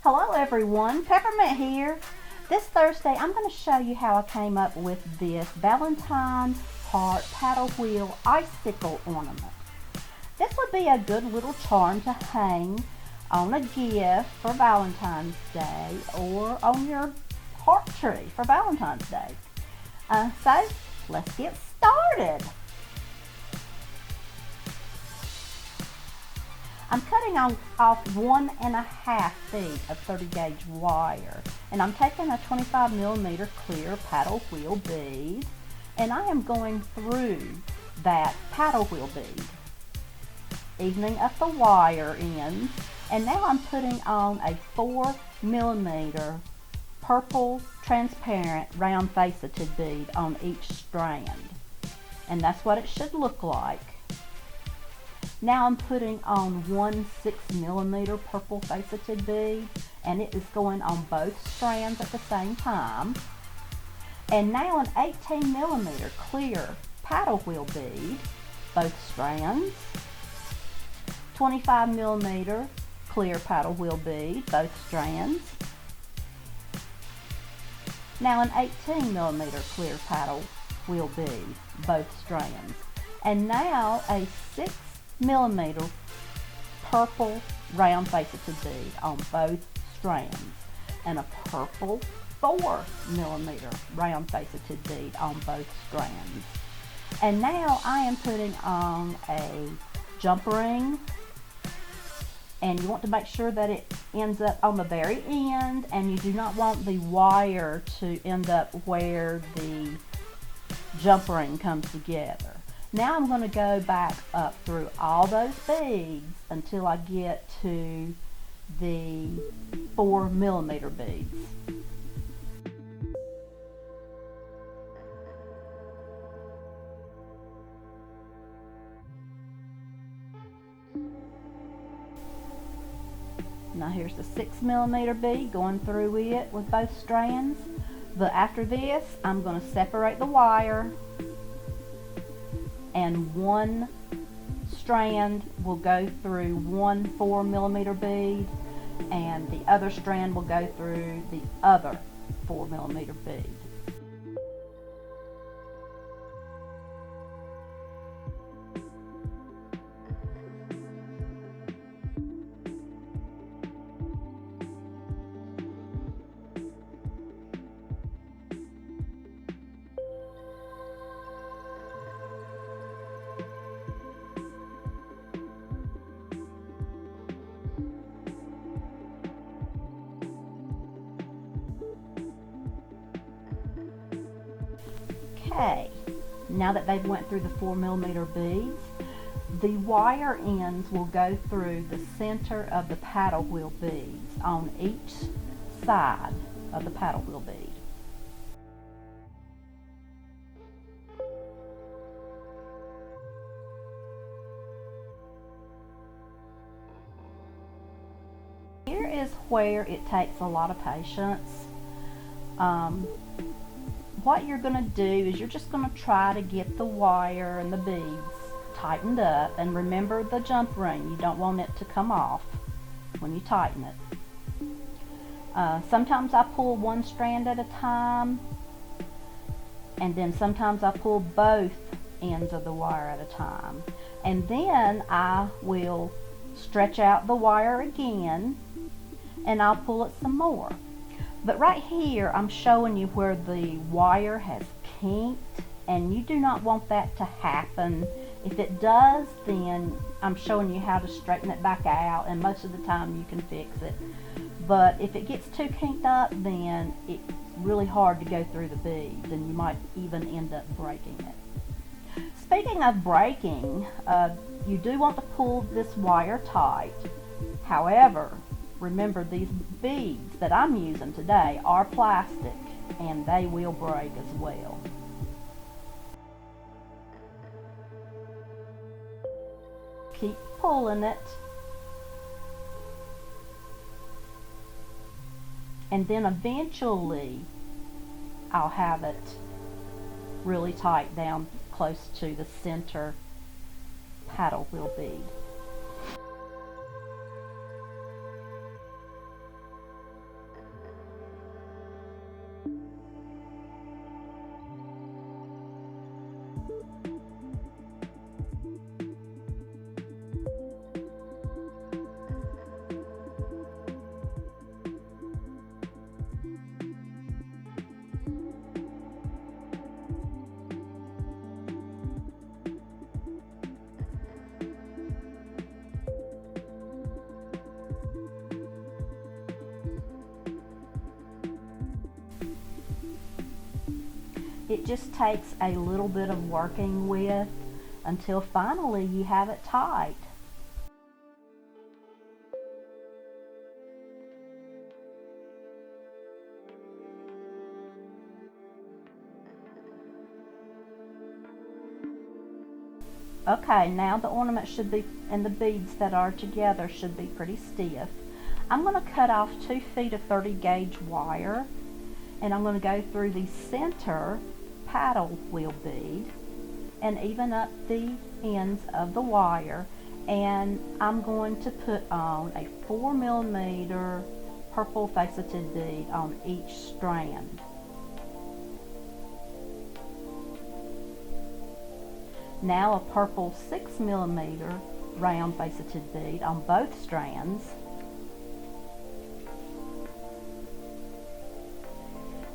Hello everyone, Peppermint here. This Thursday I'm going to show you how I came up with this Valentine heart paddle wheel icicle ornament. This would be a good little charm to hang on a gift for Valentine's Day or on your heart tree for Valentine's Day. So let's get started. I'm cutting off 1.5 feet of 30 gauge wire, and I'm taking a 25mm clear paddle wheel bead, and I am going through that paddle wheel bead, evening up the wire ends, and now I'm putting on a 4mm purple transparent round faceted bead on each strand, and that's what it should look like. Now I'm putting on one 6mm purple faceted bead, and it is going on both strands at the same time. And now an 18mm clear paddle wheel bead, both strands. 25mm clear paddle wheel bead, both strands. Now an 18mm clear paddle wheel bead, both strands. And now a 6mm purple round faceted bead on both strands, and a purple 4mm round faceted bead on both strands. And now I am putting on a jump ring, and you want to make sure that it ends up on the very end, and you do not want the wire to end up where the jump ring comes together. Now I'm going to go back up through all those beads until I get to the 4mm beads. Now here's the 6mm bead going through it with both strands. But after this, I'm going to separate the wire, and one strand will go through one 4mm bead, and the other strand will go through the other 4mm bead. Okay, now that they've went through the 4mm beads, the wire ends will go through the center of the paddle wheel beads on each side of the paddle wheel bead. Here is where it takes a lot of patience. What you're going to do is you're just going to try to get the wire and the beads tightened up, and remember the jump ring, you don't want it to come off when you tighten it. Sometimes I pull one strand at a time, and then sometimes I pull both ends of the wire at a time, and then I will stretch out the wire again and I'll pull it some more. But right here, I'm showing you where the wire has kinked, and you do not want that to happen. If it does, then I'm showing you how to straighten it back out, and most of the time you can fix it. But if it gets too kinked up, then it's really hard to go through the beads, and you might even end up breaking it. Speaking of breaking, you do want to pull this wire tight. However, remember, these beads that I'm using today are plastic, and they will break as well. Keep pulling it, and then eventually I'll have it really tight down close to the center paddle wheel bead. It just takes a little bit of working with until finally you have it tight. Okay, now the ornament should be, and the beads that are together should be pretty stiff. I'm going to cut off 2 feet of 30 gauge wire, and I'm going to go through the center paddle wheel bead and even up the ends of the wire, and I'm going to put on a 4mm purple faceted bead on each strand. Now a purple 6mm round faceted bead on both strands.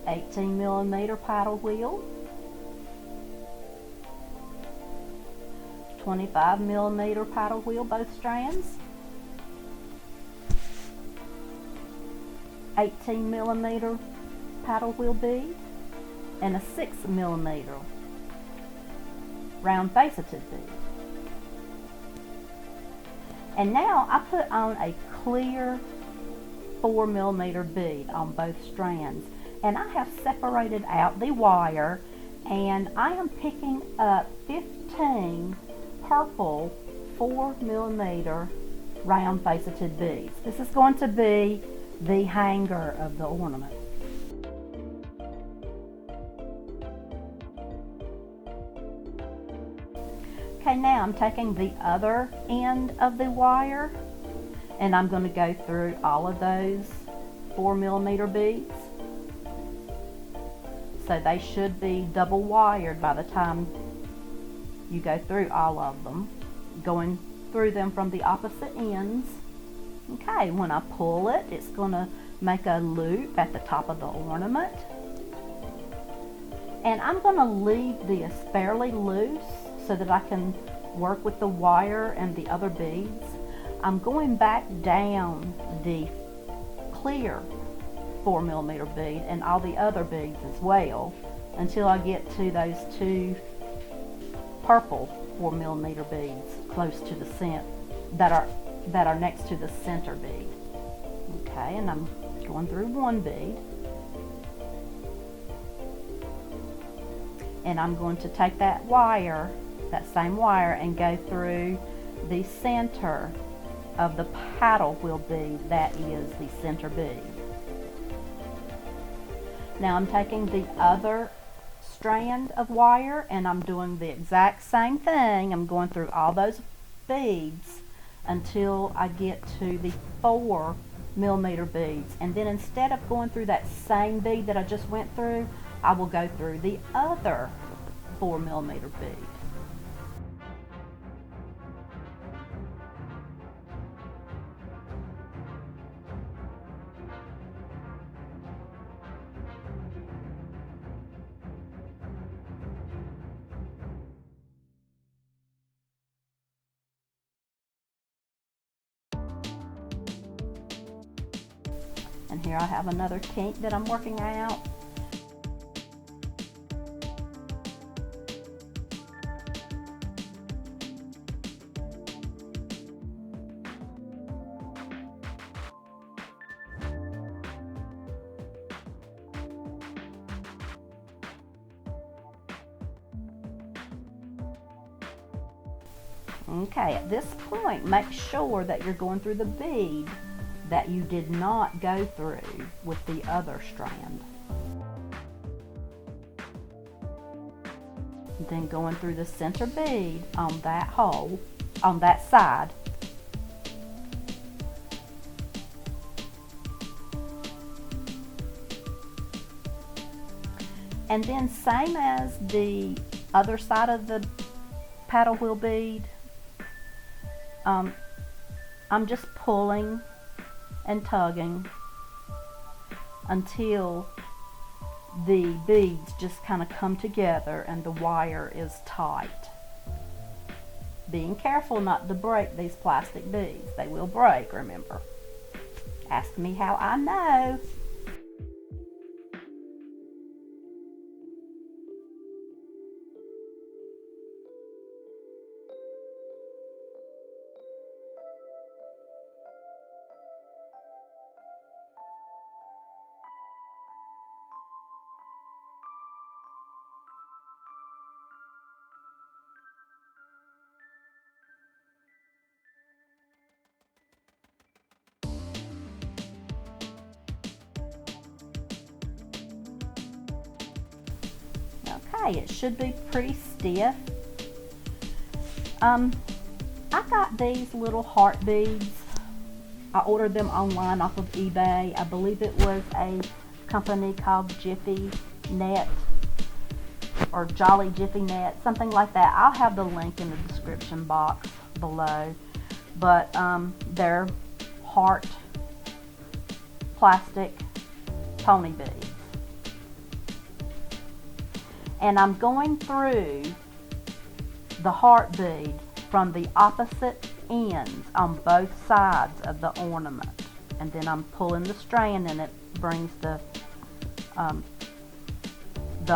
18mm paddle wheel. 25mm paddle wheel, both strands. 18mm paddle wheel bead and a 6mm round faceted bead. And now I put on a clear 4mm bead on both strands, and I have separated out the wire, and I am picking up 15 purple 4mm round faceted beads. This is going to be the hanger of the ornament. Okay, now I'm taking the other end of the wire, and I'm going to go through all of those 4mm beads. So they should be double wired by the time you go through all of them, going through them from the opposite ends. Okay, when I pull it, it's going to make a loop at the top of the ornament. And I'm going to leave this fairly loose so that I can work with the wire and the other beads. I'm going back down the clear 4mm bead and all the other beads as well until I get to those 2 purple 4mm beads close to the center that are next to the center bead. Okay, and I'm going through one bead, and I'm going to take that wire, that same wire, and go through the center of the paddle wheel bead that is the center bead. Now I'm taking the other strand of wire and I'm doing the exact same thing. I'm going through all those beads until I get to the 4mm beads, and then instead of going through that same bead that I just went through, I will go through the other 4mm bead. And here I have another kink that I'm working out. Okay, at this point, make sure that you're going through the bead that you did not go through with the other strand. Then going through the center bead on that hole, on that side. And then same as the other side of the paddle wheel bead, I'm just pulling and tugging until the beads just kind of come together and the wire is tight. Being careful not to break these plastic beads. They will break, remember. Ask me how I know. okay. It should be pretty stiff. I got these little heart beads. I ordered them online off of eBay. I believe it was a company called Jiffy Net or Jolly Jiffy Net, something like that. I'll have the link in the description box below. But they're heart plastic pony beads. And I'm going through the heart bead from the opposite ends on both sides of the ornament, and then I'm pulling the strand and it brings the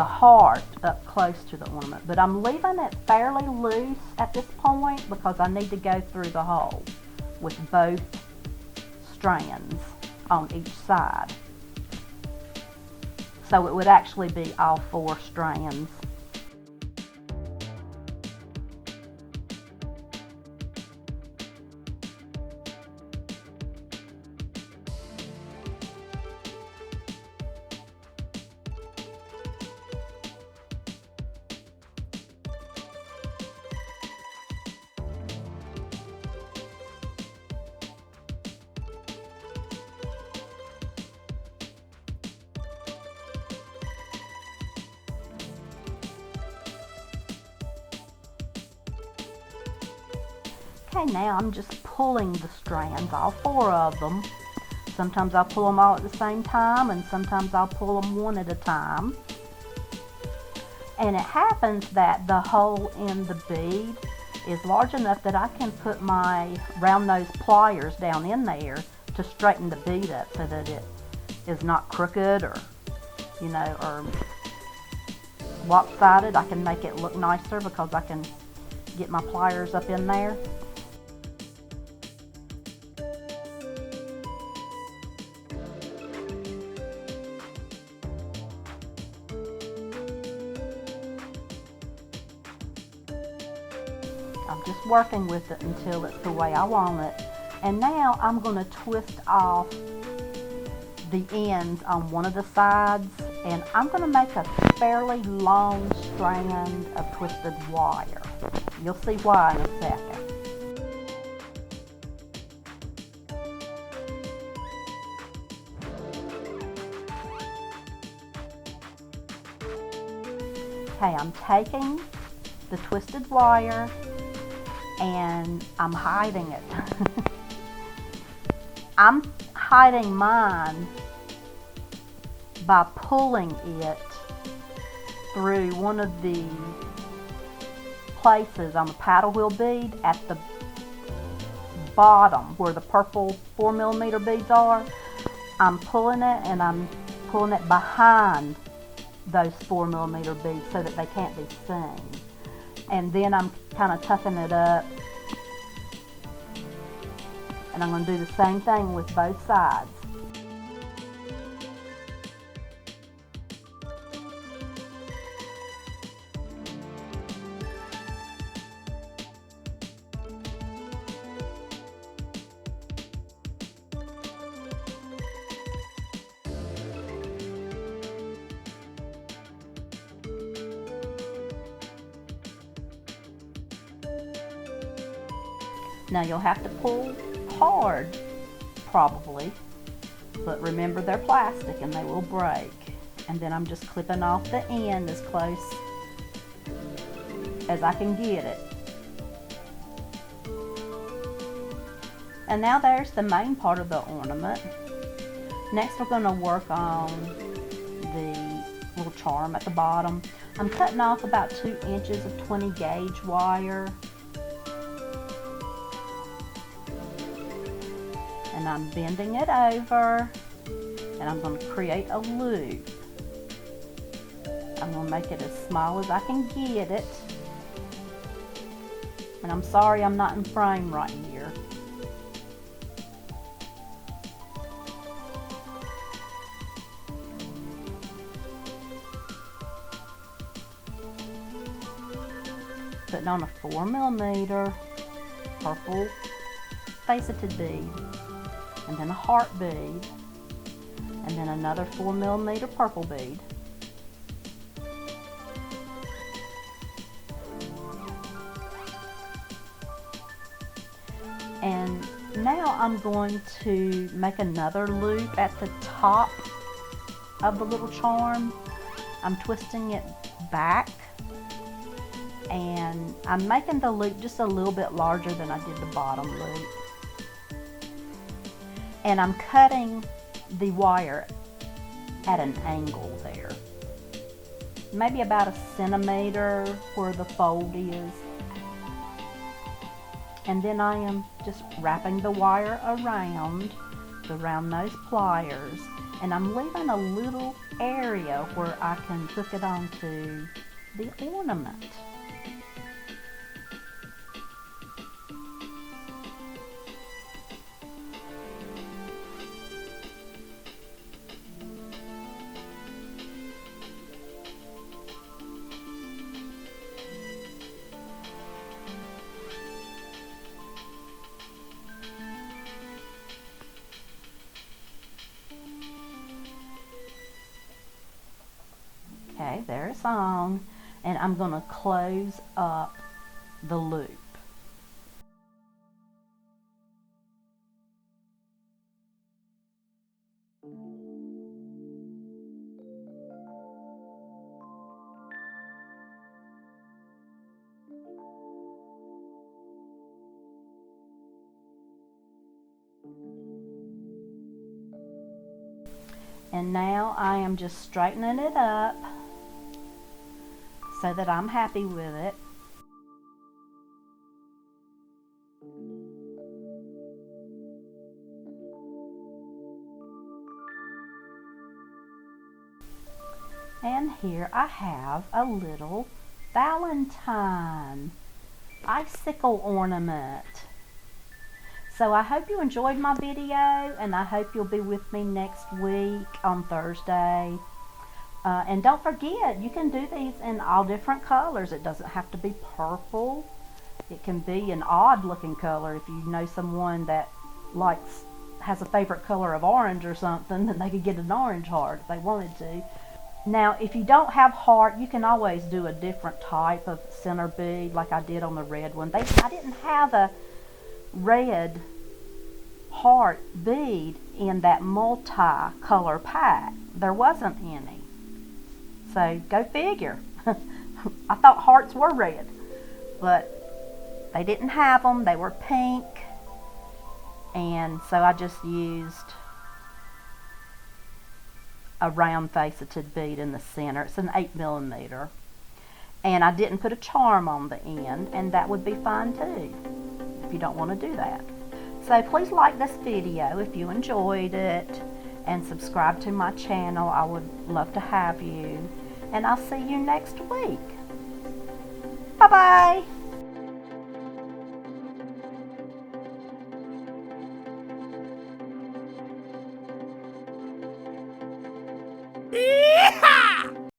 heart up close to the ornament. But I'm leaving it fairly loose at this point because I need to go through the hole with both strands on each side. So it would actually be all 4 strands. Okay, now I'm just pulling the strands, all 4 of them. Sometimes I'll pull them all at the same time, and sometimes I'll pull them one at a time. And it happens that the hole in the bead is large enough that I can put my round nose pliers down in there to straighten the bead up so that it is not crooked or, you know, or lopsided. I can make it look nicer because I can get my pliers up in there. I'm just working with it until it's the way I want it. And now I'm going to twist off the ends on one of the sides, and I'm going to make a fairly long strand of twisted wire. You'll see why in a second. Okay, I'm taking the twisted wire and I'm hiding it. I'm hiding mine by pulling it through one of the places on the paddle wheel bead at the bottom where the purple 4mm beads are. I'm pulling it, and I'm pulling it behind those 4mm beads so that they can't be seen. And then I'm kind of tucking it up, and I'm going to do the same thing with both sides. Now you'll have to pull hard, probably, but remember they're plastic and they will break. And then I'm just clipping off the end as close as I can get it. And now there's the main part of the ornament. Next we're going to work on the little charm at the bottom. I'm cutting off about 2 inches of 20 gauge wire. And I'm bending it over, and I'm going to create a loop. I'm going to make it as small as I can get it. And I'm sorry I'm not in frame right here. Putting on a 4mm purple faceted bead, and then a heart bead, and then another 4mm purple bead. now I'm going to make another loop at the top of the little charm. I'm twisting it back, and I'm making the loop just a little bit larger than I did the bottom loop. And I'm cutting the wire at an angle there. Maybe about 1 centimeter where the fold is. And then I am just wrapping the wire around those pliers, and I'm leaving a little area where I can hook it onto the ornament. Okay, there it's on, and I'm going to close up the loop. And now I am just straightening it up so that I'm happy with it. And here I have a little Valentine icicle ornament. So I hope you enjoyed my video, and I hope you'll be with me next week on Thursday. And don't forget, you can do these in all different colors. It doesn't have to be purple. It can be an odd looking color. If you know someone that has a favorite color of orange or something, then they could get an orange heart if they wanted to. Now, if you don't have heart, you can always do a different type of center bead like I did on the red one. I didn't have a red heart bead in that multi-color pack. There wasn't any. So go figure. I thought hearts were red, but they didn't have them. They were pink, and so I just used a round faceted bead in the center. It's an 8mm, and I didn't put a charm on the end, and that would be fine too if you don't want to do that. So please like this video if you enjoyed it, and subscribe to my channel. I would love to have you, and I'll see you next week. Bye bye.